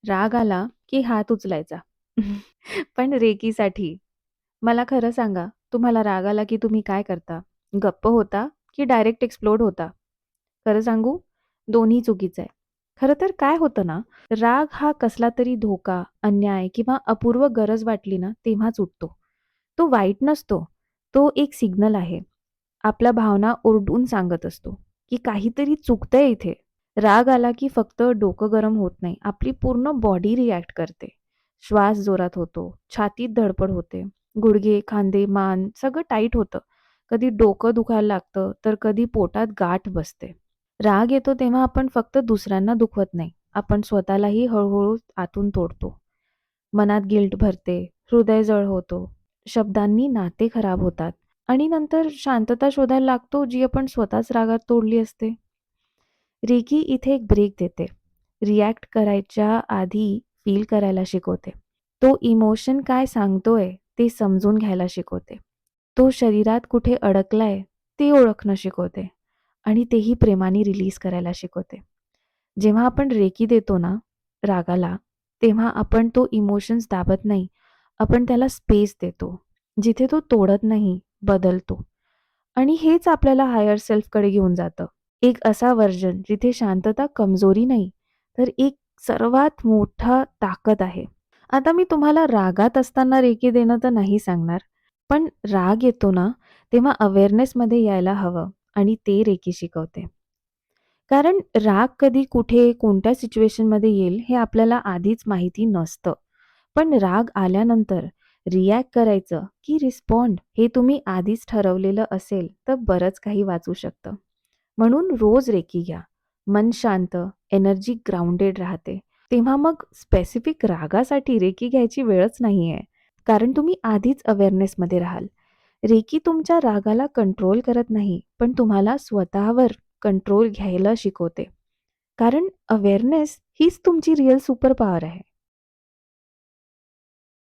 राग आला की हात उचलायचा. पण रेकीसाठी मला खरं सांगा, तुम्हाला राग आला की तुम्ही काय करता? गप्प होता की डायरेक्ट एक्सप्लोड होता? खरं सांगू? दोन्ही चुकीचं आहे. खरं तर काय होतं ना, राग हा कसला तरी धोका, अन्याय किंवा अपूर्व गरज वाटली ना, तेव्हाच उठतो. तो वाईट नसतो. तो एक सिग्नल आहे. आपल्या भावना ओरडून सांगत असतो, की काहीतरी चुकतंय इथे. राग आला की फक्त डोकं गरम होत नाही. आपली पूर्ण बॉडी रिॲक्ट करते. श्वास जोरात होतो, छातीत धडपड होते, गुडघे, खांदे, मान सगळं टाईट होतं. कधी डोकं दुखायला लागतं, तर कधी पोटात गाठ बसते. राग येतो तेव्हा आपण फक्त दुसऱ्यांना दुखवत नाही. आपण स्वतःलाही हळू आतून तोडतो. मनात गिल्ट भरते, हृदय जड होतो, शब्दांनी नाते खराब होतात आणि नंतर शांतता शोधायला लागतो, जी आपण स्वतःच रागात तोडली असते. रेकी इथे एक ब्रेक देते. रिॲक्ट करायच्या आधी फील करायला शिकवते. तो इमोशन काय सांगतोय ते समजून घ्यायला शिकवते. तो शरीरात कुठे अडकलाय ते ओळखणं शिकवते आणि तेही प्रेमाने रिलीज करायला शिकवते. जेव्हा आपण रेकी देतो ना रागाला, तेव्हा आपण तो इमोशन्स दाबत नाही. आपण त्याला स्पेस देतो. जिथे तो तोडत नाही, बदलतो. आणि हेच आपल्याला हायर सेल्फकडे घेऊन जातं. एक असा व्हर्जन जिथे शांतता कमजोरी नाही, तर एक सर्वात मोठा ताकद आहे. आता मी तुम्हाला रागात असताना रेकी देणं तर नाही सांगणार. पण राग येतो ना, तेव्हा अवेअरनेसमध्ये यायला हवं आणि ते रेकी शिकवते. कारण राग कधी कुठे, कोणत्या सिच्युएशनमध्ये येईल हे आपल्याला आधीच माहिती नसतं. पण राग आल्यानंतर रिॲक्ट करायचं की रिस्पॉन्ड हे तुम्ही आधीच ठरवलेलं असेल, तर बरंच काही वाचू शकतं. म्हणून रोज रेकी घ्या. मन शांत, एनर्जी ग्राउंडेड राहते. तेव्हा मग स्पेसिफिक रागासाठी रेकी घ्यायची वेळच नाहीये. कारण तुम्ही आधीच अवेअरनेसमध्ये राहाल. रेकी तुमच्या रागाला कंट्रोल करत नाही, पण तुम्हाला स्वतःवर कंट्रोल घ्यायला शिकवते. कारण अवेअरनेस हीच तुमची रिअल सुपर पॉवर आहे.